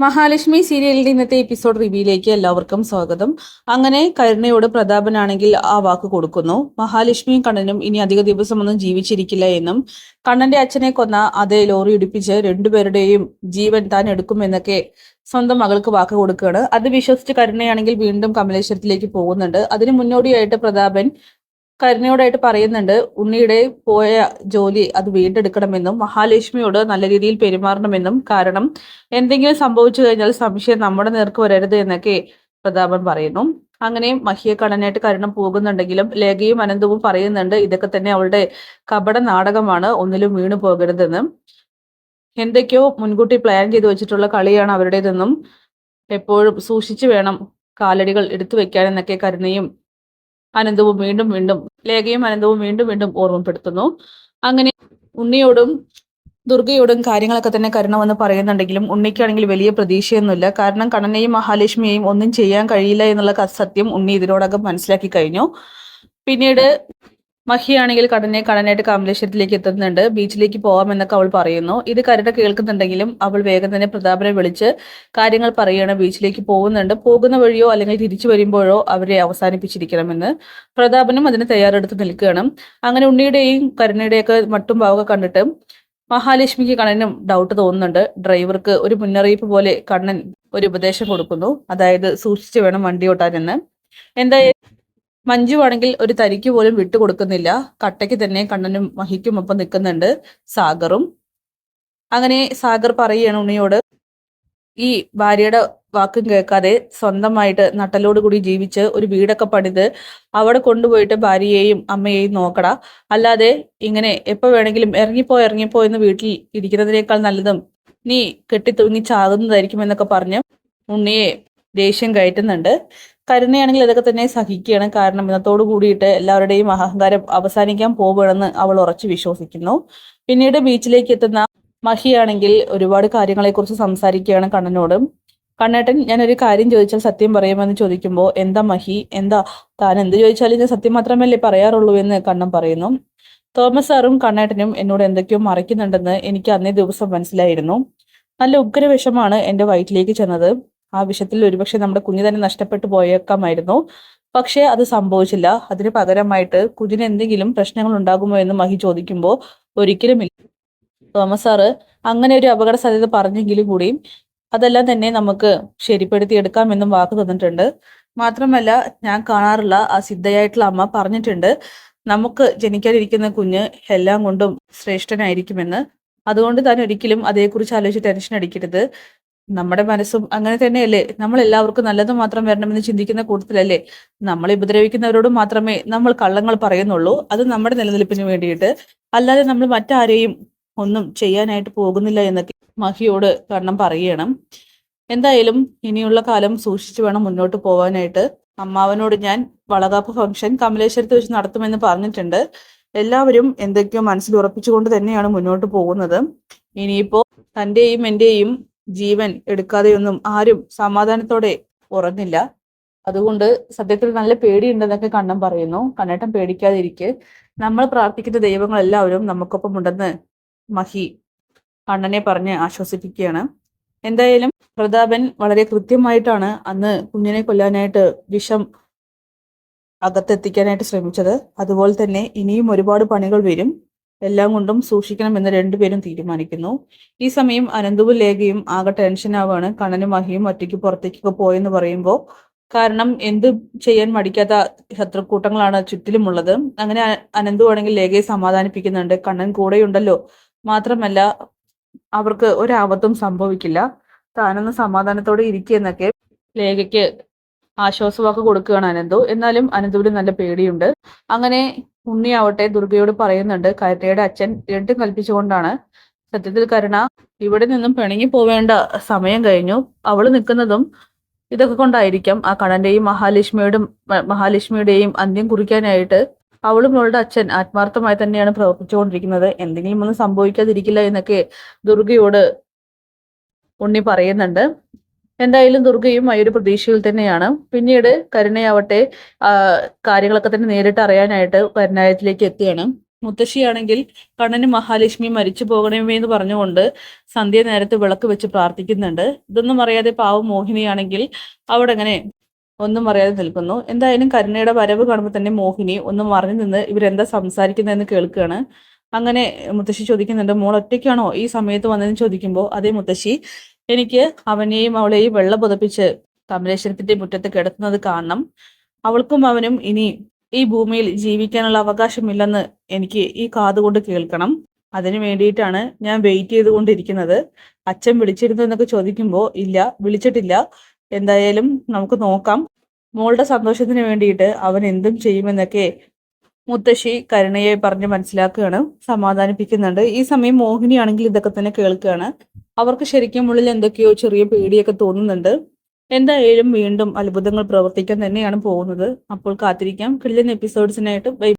മഹാലക്ഷ്മി സീരിയലിന്റെ ഇന്നത്തെ എപ്പിസോഡ് റിവ്യൂയിലേക്ക് എല്ലാവർക്കും സ്വാഗതം. അങ്ങനെ കരുണയോട് പ്രതാപനാണെങ്കിൽ ആ വാക്ക് കൊടുക്കുന്നു. മഹാലക്ഷ്മിയും കണ്ണനും ഇനി അധിക ദിവസമൊന്നും ജീവിച്ചിരിക്കില്ല എന്നും കണ്ണന്റെ അച്ഛനെ കൊന്ന അതേ ലോറി ഇടിപ്പിച്ച് രണ്ടുപേരുടെയും ജീവൻ താൻ എടുക്കുമെന്നൊക്കെ സ്വന്തം മകൾക്ക് വാക്ക് കൊടുക്കുകയാണ്. അത് വിശ്വസിച്ച് കരുണയാണെങ്കിൽ വീണ്ടും കമലേശ്വരത്തിലേക്ക് പോകുന്നുണ്ട്. അതിനു മുന്നോടിയായിട്ട് പ്രതാപൻ കരുണയോടായിട്ട് പറയുന്നുണ്ട്, ഉണ്ണിയുടെ പോയ ജോലി അത് വീണ്ടെടുക്കണമെന്നും മഹാലക്ഷ്മിയോട് നല്ല രീതിയിൽ പെരുമാറണമെന്നും, കാരണം എന്തെങ്കിലും സംഭവിച്ചു കഴിഞ്ഞാൽ സംശയം നമ്മുടെ നേർക്ക് വരരുത് എന്നൊക്കെ പ്രതാപൻ പറയുന്നു. അങ്ങനെ മഹിയെ കാണാനായിട്ട് കരുണ പോകുന്നുണ്ടെങ്കിലും ലേഖയും അനന്തവും പറയുന്നുണ്ട് ഇതൊക്കെ തന്നെ അവളുടെ കപട നാടകമാണ്, ഒന്നിലും വീണു പോകരുതെന്ന്. എന്തൊക്കെയോ മുൻകൂട്ടി പ്ലാൻ ചെയ്ത് വെച്ചിട്ടുള്ള കളിയാണ് അവരുടേതെന്നും എപ്പോഴും സൂക്ഷിച്ചു വേണം കാലടികൾ എടുത്തു വെക്കാനെന്നൊക്കെ കരുണയും അനന്തവും വീണ്ടും വീണ്ടും ലേഖയും അനന്തവും വീണ്ടും വീണ്ടും ഓർമ്മപ്പെടുത്തുന്നു. അങ്ങനെ ഉണ്ണിയോടും ദുർഗയോടും കാര്യങ്ങളൊക്കെ തന്നെ കരുണ വന്ന് പറയുന്നുണ്ടെങ്കിലും ഉണ്ണിക്കാണെങ്കിൽ വലിയ പ്രതീക്ഷയൊന്നുമില്ല. കാരണം കണ്ണനെയും മഹാലക്ഷ്മിയെയും ഒന്നും ചെയ്യാൻ കഴിയില്ല എന്നുള്ള സത്യം ഉണ്ണി ഇതിനോടകം മനസ്സിലാക്കി കഴിഞ്ഞു. പിന്നീട് മഹിയാണെങ്കിൽ കണ്ണനായിട്ട് കമലേശ്വരത്തിലേക്ക് എത്തുന്നുണ്ട്. ബീച്ചിലേക്ക് പോകാമെന്നൊക്കെ അവൾ പറയുന്നു. ഇത് കരുണ കേൾക്കുന്നുണ്ടെങ്കിലും അവൾ വേഗം തന്നെ പ്രതാപനെ വിളിച്ച് കാര്യങ്ങൾ പറയുകയാണ്. ബീച്ചിലേക്ക് പോകുന്നുണ്ട്, പോകുന്ന വഴിയോ അല്ലെങ്കിൽ തിരിച്ചു വരുമ്പോഴോ അവരെ അവസാനിപ്പിച്ചിരിക്കണമെന്ന്. പ്രതാപനും അതിന് തയ്യാറെടുത്ത് നിൽക്കുകയാണ്. അങ്ങനെ ഉണ്ണിയുടെയും കരുണയുടെയൊക്കെ മട്ടും ഭാവമൊക്കെ കണ്ടിട്ട് മഹാലക്ഷ്മിക്ക് കണ്ണനും ഡൗട്ട് തോന്നുന്നുണ്ട്. ഡ്രൈവർക്ക് ഒരു മുന്നറിയിപ്പ് പോലെ കണ്ണൻ ഒരു ഉപദേശം കൊടുക്കുന്നു, അതായത് സൂക്ഷിച്ചു വേണം വണ്ടി ഓട്ടാനെന്ന്. എന്തായാലും മഞ്ജു ആണെങ്കിൽ ഒരു തരിക്ക് പോലും വിട്ടുകൊടുക്കുന്നില്ല. കട്ടയ്ക്ക് തന്നെ കണ്ണനും മഹിക്കും ഒപ്പം നിൽക്കുന്നുണ്ട് സാഗറും. അങ്ങനെ സാഗർ പറയുകയാണ് ഉണ്ണിയോട്, ഈ ഭാര്യയുടെ വാക്കും കേൾക്കാതെ സ്വന്തമായിട്ട് നട്ടലോട് കൂടി ജീവിച്ച് ഒരു വീടൊക്കെ പണിത് അവിടെ കൊണ്ടുപോയിട്ട് ഭാര്യയെയും അമ്മയെയും നോക്കടാ, അല്ലാതെ ഇങ്ങനെ എപ്പോ വേണമെങ്കിലും ഇറങ്ങിപ്പോ എന്ന് വീട്ടിൽ ഇരിക്കുന്നതിനേക്കാൾ നല്ലതും നീ കെട്ടിത്തൂങ്ങി ചാകുന്നതായിരിക്കും എന്നൊക്കെ പറഞ്ഞ് ഉണ്ണിയെ ദേഷ്യം കയറ്റുന്നുണ്ട്. കരുണയാണെങ്കിൽ ഇതൊക്കെ തന്നെ സഹിക്കുകയാണ്. കാരണം ഇന്നത്തോടു കൂടിയിട്ട് എല്ലാവരുടെയും അഹങ്കാരം അവസാനിക്കാൻ പോവുകയാണെന്ന് അവൾ ഉറച്ചു വിശ്വസിക്കുന്നു. പിന്നീട് ബീച്ചിലേക്ക് എത്തുന്ന മഹിയാണെങ്കിൽ ഒരുപാട് കാര്യങ്ങളെക്കുറിച്ച് സംസാരിക്കുകയാണ് കണ്ണനോട്. കണ്ണേട്ടൻ, ഞാനൊരു കാര്യം ചോദിച്ചാൽ സത്യം പറയുമെന്ന് ചോദിക്കുമ്പോൾ, എന്താ മഹി, എന്താ താൻ എന്ത് ചോദിച്ചാലും ഞാൻ സത്യം മാത്രമല്ലേ പറയാറുള്ളൂ എന്ന് കണ്ണൻ പറയുന്നു. തോമസ് സാറും കണ്ണേട്ടനും എന്നോട് എന്തൊക്കെയോ മറയ്ക്കുന്നുണ്ടെന്ന് എനിക്ക് അന്നേ ദിവസം മനസ്സിലായിരുന്നു. നല്ല ഉഗ്രവിഷമാണ് എന്റെ വയറ്റിലേക്ക് ചെന്നത്. ആ വിഷത്തിൽ ഒരുപക്ഷെ നമ്മുടെ കുഞ്ഞ് തന്നെ നഷ്ടപ്പെട്ടു പോയേക്കാമായിരുന്നു. പക്ഷേ അത് സംഭവിച്ചില്ല. അതിന് പകരമായിട്ട് കുഞ്ഞിന് എന്തെങ്കിലും പ്രശ്നങ്ങൾ ഉണ്ടാകുമോ എന്ന് മഹി ചോദിക്കുമ്പോൾ, ഒരിക്കലുമില്ല തോമസ് സാറ്, അങ്ങനെ ഒരു അപകട സാധ്യത പറഞ്ഞെങ്കിലും കൂടിയും അതെല്ലാം തന്നെ നമുക്ക് ശരിപ്പെടുത്തി എടുക്കാമെന്നും വാക്ക് തന്നിട്ടുണ്ട്. മാത്രമല്ല ഞാൻ കാണാറുള്ള ആ സിദ്ധയായിട്ടുള്ള അമ്മ പറഞ്ഞിട്ടുണ്ട് നമുക്ക് ജനിക്കാനിരിക്കുന്ന കുഞ്ഞ് എല്ലാം കൊണ്ടും ശ്രേഷ്ഠനായിരിക്കുമെന്ന്. അതുകൊണ്ട് താൻ ഒരിക്കലും അതേക്കുറിച്ച് ആലോചിച്ച് ടെൻഷൻ അടിക്കരുത്. നമ്മുടെ മനസ്സും അങ്ങനെ തന്നെയല്ലേ, നമ്മൾ എല്ലാവർക്കും നല്ലത് മാത്രം വരണമെന്ന് ചിന്തിക്കുന്ന കൂട്ടത്തിലല്ലേ നമ്മളെ ഉപദ്രവിക്കുന്നവരോട് മാത്രമേ നമ്മൾ കള്ളങ്ങൾ പറയുന്നുള്ളൂ. അത് നമ്മുടെ നിലനിൽപ്പിന് വേണ്ടിയിട്ട്, അല്ലാതെ നമ്മൾ മറ്റാരെയും ഒന്നും ചെയ്യാനായിട്ട് പോകുന്നില്ല എന്നൊക്കെ മഹിയോട് കണ്ണം പറയണം. എന്തായാലും ഇനിയുള്ള കാലം സൂക്ഷിച്ചു വേണം മുന്നോട്ട് പോവാനായിട്ട്. അമ്മാവനോട് ഞാൻ വളകാപ്പ് ഫംഗ്ഷൻ കമലേശ്വരത്ത് വെച്ച് നടത്തുമെന്ന് പറഞ്ഞിട്ടുണ്ട്. എല്ലാവരും എന്തൊക്കെയോ മനസ്സിൽ ഉറപ്പിച്ചുകൊണ്ട് തന്നെയാണ് മുന്നോട്ട് പോകുന്നത്. ഇനിയിപ്പോ തന്റെയും എന്റെയും ജീവൻ എടുക്കാതെയൊന്നും ആരും സമാധാനത്തോടെ ഉറങ്ങില്ല. അതുകൊണ്ട് സത്യത്തിൽ നല്ല പേടിയുണ്ടെന്നൊക്കെ കണ്ണൻ പറയുന്നു. കണ്ണേട്ടൻ പേടിക്കാതിരിക്കെ, നമ്മൾ പ്രാർത്ഥിക്കുന്ന ദൈവങ്ങൾ എല്ലാവരും നമുക്കൊപ്പം ഉണ്ടെന്ന് മഹി കണ്ണനെ പറഞ്ഞ് ആശ്വസിപ്പിക്കുകയാണ്. എന്തായാലും പ്രതാപൻ വളരെ കൃത്യമായിട്ടാണ് അന്ന് കുഞ്ഞിനെ കൊല്ലാനായിട്ട് വിഷം അകത്തെത്തിക്കാനായിട്ട് ശ്രമിച്ചത്. അതുപോലെ തന്നെ ഇനിയും ഒരുപാട് പണികൾ വരും. എല്ലാം കൊണ്ടും സൂക്ഷിക്കണമെന്ന് രണ്ടുപേരും തീരുമാനിക്കുന്നു. ഈ സമയം അനന്തവും ലേഖയും ആകെ ടെൻഷനാവാണ്. കണ്ണനും മഹിയും ഒറ്റയ്ക്ക് പുറത്തേക്കൊക്കെ പോയെന്ന് പറയുമ്പോൾ, കാരണം എന്ത് ചെയ്യാൻ മടിക്കാത്ത ശത്രുക്കൂട്ടങ്ങളാണ് ചുറ്റിലുമുള്ളത്. അങ്ങനെ അനന്തു ആണെങ്കിൽ ലേഖയെ സമാധാനിപ്പിക്കുന്നുണ്ട്, കണ്ണൻ കൂടെയുണ്ടല്ലോ, മാത്രമല്ല അവർക്ക് ഒരാപത്തും സംഭവിക്കില്ല, താനൊന്ന് സമാധാനത്തോടെ ഇരിക്കുകയെന്നൊക്കെ ലേഖയ്ക്ക് ആശ്വാസവാക്ക് കൊടുക്കുകയാണ് അനന്തു. എന്നാലും അനന്തുവിന് നല്ല പേടിയുണ്ട്. അങ്ങനെ ഉണ്ണിയാവട്ടെ ദുർഗയോട് പറയുന്നുണ്ട് കരുണയുടെ അച്ഛൻ രണ്ടും കൽപ്പിച്ചുകൊണ്ടാണ്. സത്യത്തിൽ കരുണ ഇവിടെ നിന്നും പിണങ്ങി പോവേണ്ട സമയം കഴിഞ്ഞു. അവള് നിൽക്കുന്നതും ഇതൊക്കെ കൊണ്ടായിരിക്കാം. ആ കണ്ണന്റെയും മഹാലക്ഷ്മിയുടെയും അന്ത്യം കുറിക്കാനായിട്ട് അവളും അവളുടെ അച്ഛൻ ആത്മാർത്ഥമായി തന്നെയാണ് പ്രവർത്തിച്ചുകൊണ്ടിരിക്കുന്നത്. എന്തെങ്കിലും ഒന്നും സംഭവിക്കാതിരിക്കില്ല എന്നൊക്കെ ദുർഗയോട് ഉണ്ണി പറയുന്നുണ്ട്. എന്തായാലും ദുർഗയും ആ ഒരു പ്രതീക്ഷയിൽ തന്നെയാണ്. പിന്നീട് കരുണയാവട്ടെ കാര്യങ്ങളൊക്കെ തന്നെ നേരിട്ട് അറിയാനായിട്ട് കരുണാലയത്തിലേക്ക് എത്തുകയാണ്. മുത്തശ്ശിയാണെങ്കിൽ കണ്ണന് മഹാലക്ഷ്മി മരിച്ചു പോകണമേ എന്ന് പറഞ്ഞുകൊണ്ട് സന്ധ്യ നേരത്ത് വിളക്ക് വെച്ച് പ്രാർത്ഥിക്കുന്നുണ്ട്. ഇതൊന്നും അറിയാതെ പാവം മോഹിനിയാണെങ്കിൽ അവിടെ അങ്ങനെ ഒന്നും അറിയാതെ നിൽക്കുന്നു. എന്തായാലും കരുണയുടെ വരവ് കാണുമ്പോൾ തന്നെ മോഹിനി ഒന്നും മറിഞ്ഞു നിന്ന് ഇവരെന്താ സംസാരിക്കുന്നതെന്ന് കേൾക്കുകയാണ്. അങ്ങനെ മുത്തശ്ശി ചോദിക്കുന്നുണ്ട്, മോൾ ഒറ്റയ്ക്കാണോ ഈ സമയത്ത് വന്നതെന്ന് ചോദിക്കുമ്പോൾ, അതേ മുത്തശ്ശി, എനിക്ക് അവനെയും അവളെയും വെള്ള പുതപ്പിച്ച് കമലേശ്വരത്തിന്റെ മുറ്റത്ത് കിടത്തുന്നത് കാണണം. അവൾക്കും അവനും ഇനി ഈ ഭൂമിയിൽ ജീവിക്കാനുള്ള അവകാശമില്ലെന്ന് എനിക്ക് ഈ കാതുകൊണ്ട് കേൾക്കണം. അതിനു വേണ്ടിയിട്ടാണ് ഞാൻ വെയിറ്റ് ചെയ്തുകൊണ്ടിരിക്കുന്നത്. അച്ഛൻ വിളിച്ചിരുന്നു എന്നൊക്കെ ചോദിക്കുമ്പോൾ, ഇല്ല, വിളിച്ചിട്ടില്ല. എന്തായാലും നമുക്ക് നോക്കാം. മോളുടെ സന്തോഷത്തിന് വേണ്ടിയിട്ട് അവൻ എന്തും ചെയ്യുമെന്നൊക്കെ മുത്തശ്ശി കരുണയെ പറഞ്ഞ് മനസ്സിലാക്കുകയാണ്, സമാധാനിപ്പിക്കുന്നുണ്ട്. ഈ സമയം മോഹിനിയാണെങ്കിൽ ഇതൊക്കെ തന്നെ കേൾക്കുകയാണ്. അവർക്ക് ശരിക്കും ഉള്ളിൽ എന്തൊക്കെയോ ചെറിയ പേടിയൊക്കെ തോന്നുന്നുണ്ട്. എന്തായാലും വീണ്ടും അത്ഭുതങ്ങൾ പ്രവർത്തിക്കാൻ തന്നെയാണ് പോകുന്നത്. അപ്പോൾ കാത്തിരിക്കാം കിടിലൻ എപ്പിസോഡ്സിനായിട്ട്. ബൈ.